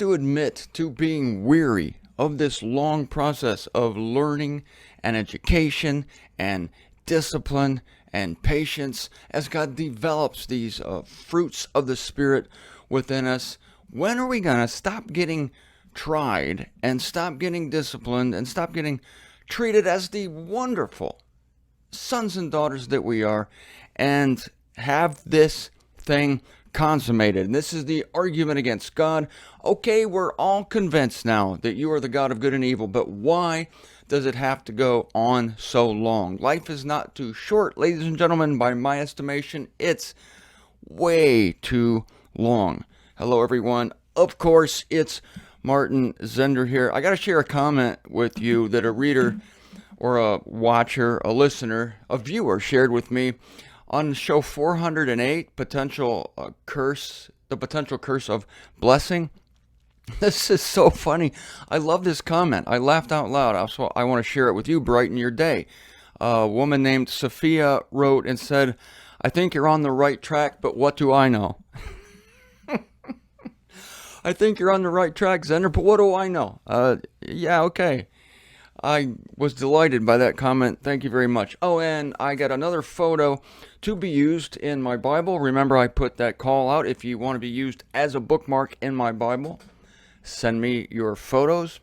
to admit to being weary of this long process of learning and education and discipline and patience as God develops these fruits of the Spirit within us? When are we going to stop getting tried and stop getting disciplined and stop getting treated as the wonderful sons and daughters that we are and have this thing consummated? And this is the argument against God. Okay, we're all convinced now that you are the God of good and evil, but why does it have to go on so long? Life is not too short, ladies and gentlemen. By my estimation, it's way too long. Hello, everyone. Of course, it's Martin Zender here. I got to share a comment with you that a reader or a watcher, a listener, a viewer shared with me on show 408, the potential curse of blessing. This is so funny. I love this comment. I laughed out loud. So I want to share it with you, brighten your day. A woman named Sophia wrote and said, "I think you're on the right track, but what do I know?" I think you're on the right track, Zender, but what do I know? Yeah, okay. I was delighted by that comment. Thank you very much. Oh, and I got another photo to be used in my Bible. Remember, I put that call out. If you want to be used as a bookmark in my Bible, send me your photos.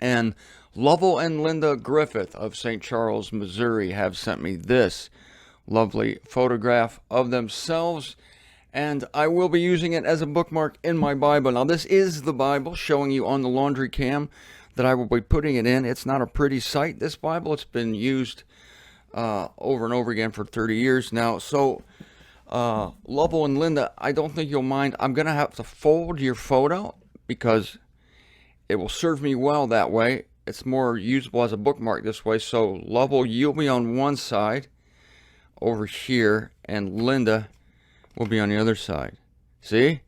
And Lovell and Linda Griffith of St. Charles, Missouri have sent me this lovely photograph of themselves, and I will be using it as a bookmark in my Bible. Now, this is the Bible showing you on the laundry cam that I will be putting it in. It's not a pretty sight, this Bible. It's been used over and over again for 30 years now. So, Lovell and Linda, I don't think you'll mind. I'm going to have to fold your photo because it will serve me well that way. It's more usable as a bookmark this way. So, Lovell, you'll be on one side over here, and Linda will be on the other side. See?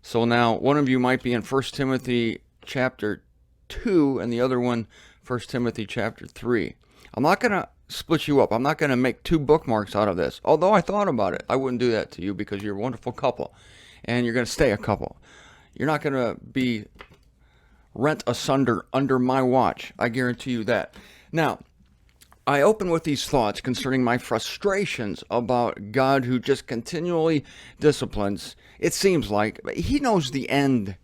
So now one of you might be in 1 Timothy chapter 2 and the other one 1 Timothy chapter 3. I'm not going to split you up. I'm not going to make two bookmarks out of this. Although I thought about it. I wouldn't do that to you because you're a wonderful couple and you're going to stay a couple. You're not going to be rent asunder under my watch. I guarantee you that. Now, I open with these thoughts concerning my frustrations about God, who just continually disciplines. It seems like he knows the end.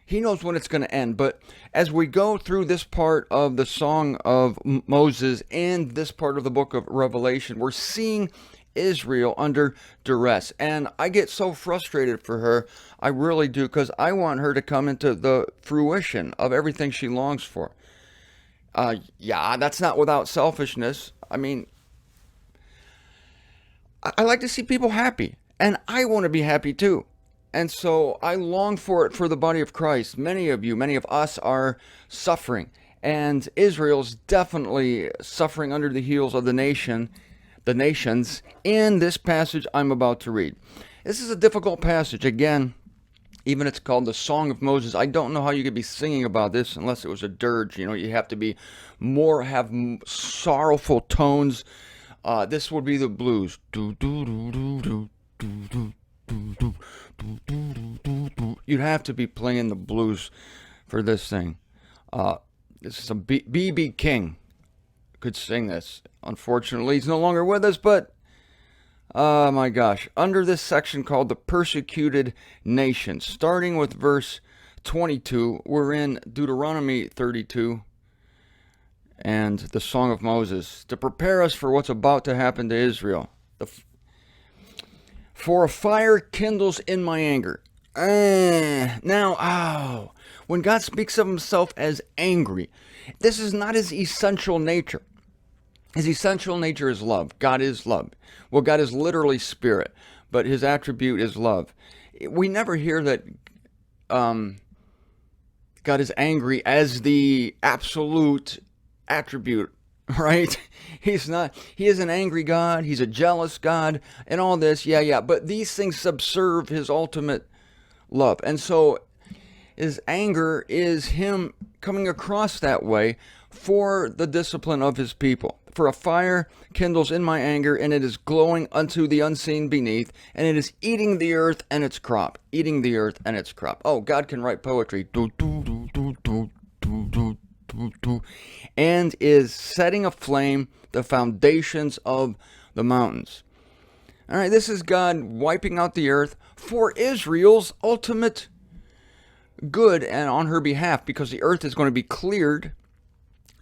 He knows when it's going to end. But as we go through this part of the Song of Moses and this part of the book of Revelation, we're seeing Israel under duress. And I get so frustrated for her. I really do, because I want her to come into the fruition of everything she longs for. Yeah, that's not without selfishness. I mean, I like to see people happy, and I want to be happy too. And so I long for it for the body of Christ. Many of us are suffering, and Israel's definitely suffering under the heels of the nations in this passage I'm about to read. This is a difficult passage. Again, even it's called the Song of Moses. I don't know how you could be singing about this unless it was a dirge. You know, you have to be have sorrowful tones. This would be the blues. You'd have to be playing the blues for this thing. This is a B.B. King could sing this. Unfortunately, he's no longer with us, but oh my gosh. Under this section called the Persecuted Nation, starting with verse 22, we're in Deuteronomy 32 and the Song of Moses to prepare us for what's about to happen to Israel. For a fire kindles in my anger. Now, when God speaks of himself as angry, this is not his essential nature. His essential nature is love. God is love. Well, God is literally spirit, but his attribute is love. We never hear that God is angry as the absolute attribute, right? He's not. He is an angry God. He's a jealous God and all this. Yeah. But these things subserve his ultimate love. And so His anger is him coming across that way for the discipline of his people. For a fire kindles in my anger, and it is glowing unto the unseen beneath, and it is eating the earth and its crop. Eating the earth and its crop. Oh, God can write poetry. And is setting aflame the foundations of the mountains. All right, this is God wiping out the earth for Israel's ultimate good and on her behalf, because the earth is going to be cleared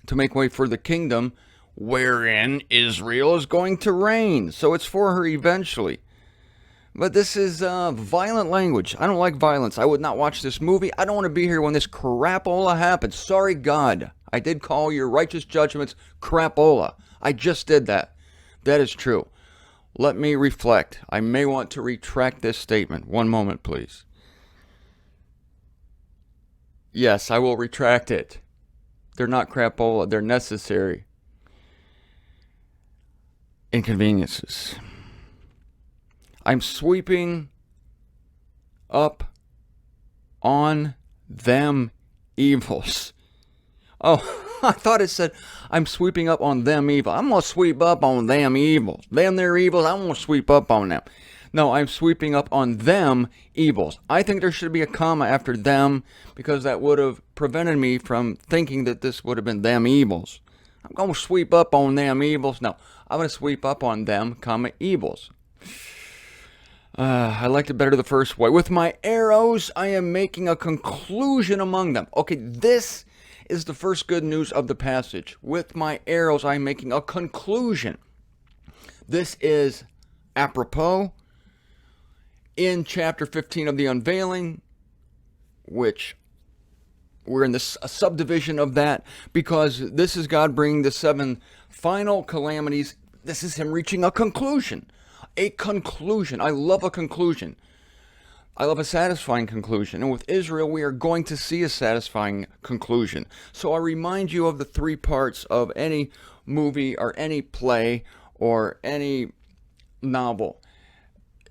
to make way for the kingdom wherein Israel is going to reign. So it's for her eventually. But this is violent language. I don't like violence. I would not watch this movie. I don't want to be here when this crapola happens. Sorry, God. I did call your righteous judgments crapola. I just did that. That is true. Let me reflect. I may want to retract this statement. One moment, please. Yes, I will retract it. They're not crapola. They're necessary inconveniences. I'm sweeping up on them evils. Oh, I thought it said, I'm sweeping up on them evil. I'm going to sweep up on them evils. Them, their evils, I'm going to sweep up on them. No, I'm sweeping up on them evils. I think there should be a comma after them, because that would have prevented me from thinking that this would have been them evils. I'm going to sweep up on them evils. No, I'm going to sweep up on them, comma, evils. I liked it better the first way. With my arrows, I am making a conclusion among them. Okay, this is the first good news of the passage. With my arrows, I am making a conclusion. This is apropos in chapter 15 of the Unveiling, which we're in this a subdivision of that, because this is God bringing the 7 final calamities. This is him reaching a conclusion. A conclusion. I love a conclusion. I love a satisfying conclusion. And with Israel, we are going to see a satisfying conclusion. So I remind you of the 3 parts of any movie or any play or any novel.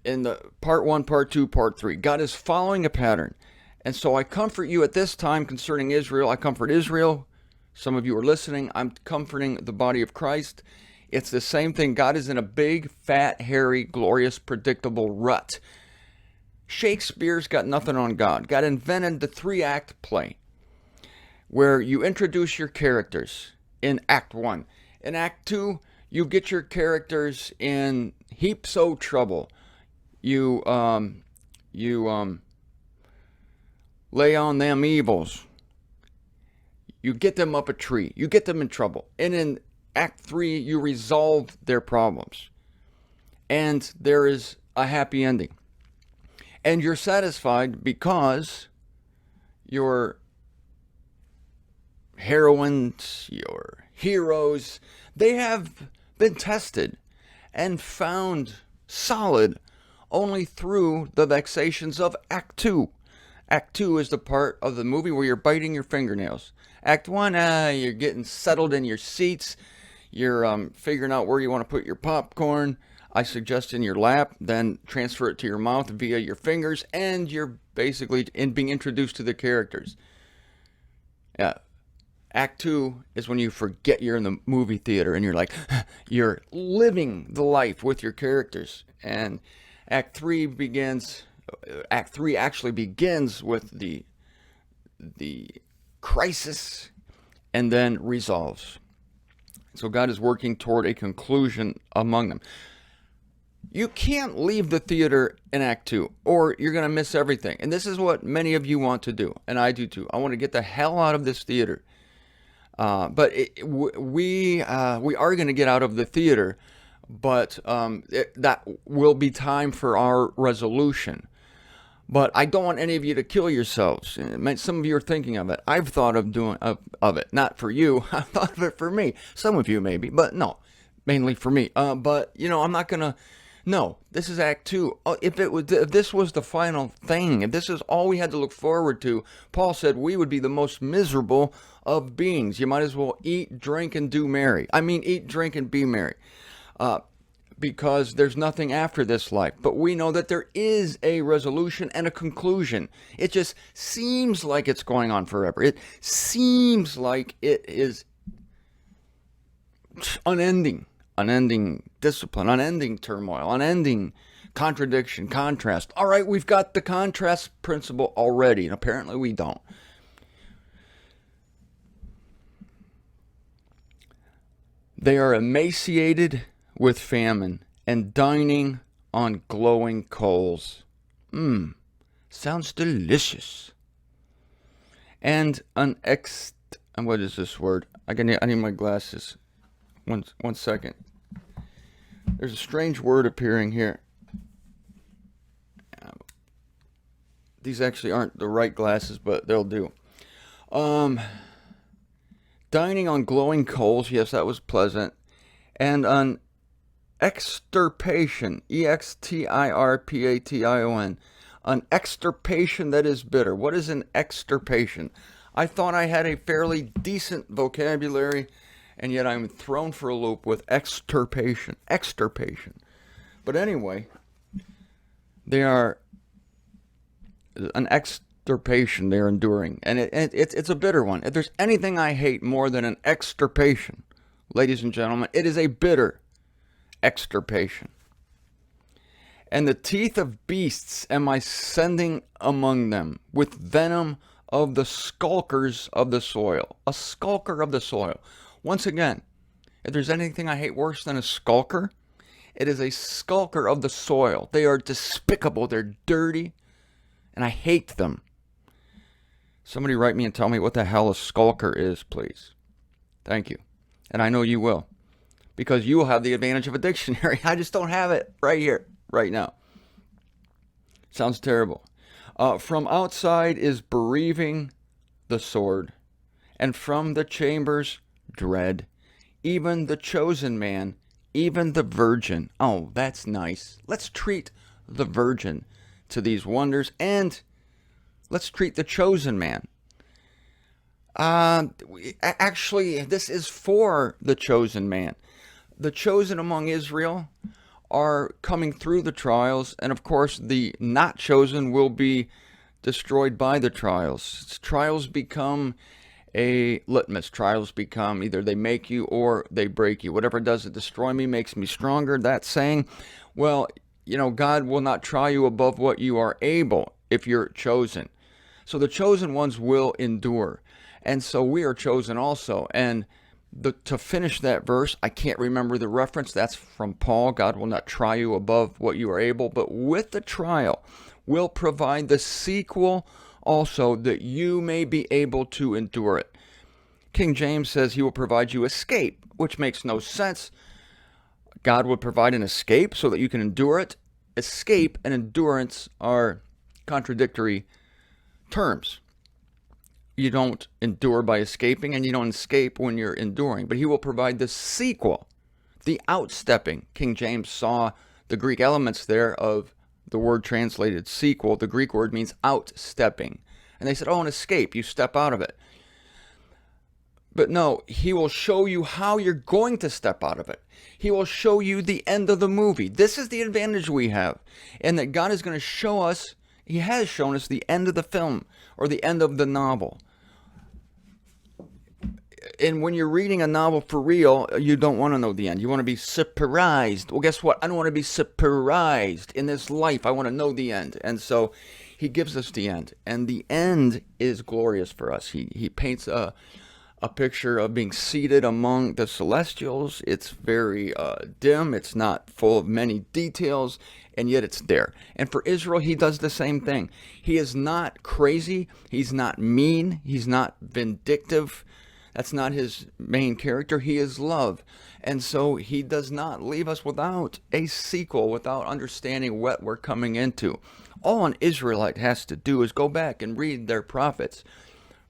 In the part 1, part 2, part 3. God is following a pattern. And so I comfort you at this time concerning Israel. I comfort Israel. Some of you are listening. I'm comforting the body of Christ. It's the same thing. God is in a big, fat, hairy, glorious, predictable rut. Shakespeare's got nothing on God. God invented the 3-act play where you introduce your characters in Act 1. In Act 2, you get your characters in heaps of trouble. You lay on them evils. You get them up a tree. You get them in trouble. And in Act 3, you resolve their problems. And there is a happy ending. And you're satisfied because your heroines, your heroes, they have been tested and found solid only through the vexations of Act 2. Act 2 is the part of the movie where you're biting your fingernails. Act 1, you're getting settled in your seats. You're figuring out where you want to put your popcorn. I suggest in your lap, then transfer it to your mouth via your fingers, and you're basically being introduced to the characters. Yeah. Act 2 is when you forget you're in the movie theater and you're like, you're living the life with your characters. And Act 3 actually begins with the crisis and then resolves. So God is working toward a conclusion among them. You can't leave the theater in Act 2 or you're going to miss everything. And this is what many of you want to do, and I do too. I want to get the hell out of this theater. But we are going to get out of the theater, but that will be time for our resolution. But I don't want any of you to kill yourselves. Some of you are thinking of it. I've thought of doing of it. Not for you. I've thought of it for me. Some of you maybe, but no, mainly for me. But I'm not gonna. No, this is Act 2. If this was the final thing, if this is all we had to look forward to, Paul said we would be the most miserable of beings. You might as well eat, drink, and do merry. I mean, eat, drink, and be merry. because there's nothing after this life. But we know that there is a resolution and a conclusion. It just seems like it's going on forever. It seems like it is unending discipline, unending turmoil, unending contradiction, contrast. All right, we've got the contrast principle already, and apparently we don't. They are emaciated with famine and dining on glowing coals. Sounds delicious. And what is this word? I need my glasses. One second. There's a strange word appearing here. These actually aren't the right glasses, but they'll do. Dining on glowing coals, yes, that was pleasant. And an extirpation, extirpation, an extirpation that is bitter. What is an extirpation? I thought I had a fairly decent vocabulary, and yet I'm thrown for a loop with extirpation. But anyway, they are an extirpation they're enduring, and it's a bitter one. If there's anything I hate more than an extirpation, ladies and gentlemen, it is a bitter extirpation. And the teeth of beasts am I sending among them, with venom of the skulkers of the soil. A skulker of the soil. Once again, if there's anything I hate worse than a skulker, it is a skulker of the soil. They are despicable. They're dirty. And I hate them. Somebody write me and tell me what the hell a skulker is, please. Thank you. And I know you will. Because you will have the advantage of a dictionary. I just don't have it right here, right now. Sounds terrible. From outside is bereaving the sword. And from the chambers, dread. Even the chosen man, even the virgin. Oh, that's nice. Let's treat the virgin to these wonders, and let's treat the chosen man. Actually, this is for the chosen man. The chosen among Israel are coming through the trials, and of course the not chosen will be destroyed by the trials. Trials become a litmus. Trials become either they make you or they break you. Whatever does it destroy me makes me stronger. That saying, well, you know, God will not try you above what you are able if you're chosen. So the chosen ones will endure. And so we are chosen also. And to finish that verse, I can't remember the reference. That's from Paul. God will not try you above what you are able. But with the trial, will provide the sequel also, that you may be able to endure it. King James says he will provide you escape, which makes no sense. God would provide an escape so that you can endure it. Escape and endurance are contradictory terms. You don't endure by escaping, and you don't escape when you're enduring. But he will provide the sequel, the outstepping. King James saw the Greek elements there of the word translated sequel. The Greek word means outstepping. And they said, oh, an escape, you step out of it. But no, he will show you how you're going to step out of it. He will show you the end of the movie. This is the advantage we have. And that God is going to show us, he has shown us the end of the film or the end of the novel. And when you're reading a novel for real, you don't want to know the end. You want to be surprised. Well, guess what? I don't want to be surprised in this life. I want to know the end. And so he gives us the end. And the end is glorious for us. He paints a picture of being seated among the celestials. It's very dim. It's not full of many details, and yet it's there. And for Israel, he does the same thing. He is not crazy. He's not mean. He's not vindictive. That's not his main character. He is love. And so he does not leave us without a sequel, without understanding what we're coming into. All an Israelite has to do is go back and read their prophets.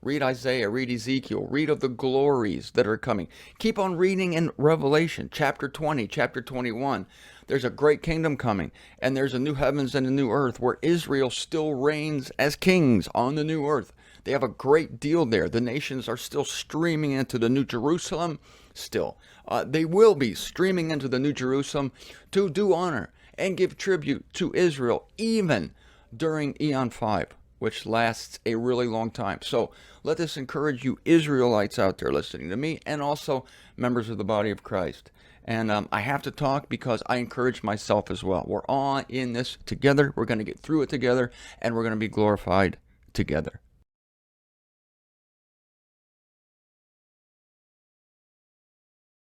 Read Isaiah, read Ezekiel, read of the glories that are coming. Keep on reading in Revelation, chapter 20, chapter 21. There's a great kingdom coming, and there's a new heavens and a new earth where Israel still reigns as kings on the new earth. They have a great deal there. The nations are still streaming into the New Jerusalem. still. They will be streaming into the New Jerusalem to do honor and give tribute to Israel, even during Eon 5, which lasts a really long time. So let this encourage you Israelites out there listening to me, and also members of the body of Christ. And I have to talk because I encourage myself as well. We're all in this together. We're going to get through it together, and we're going to be glorified together.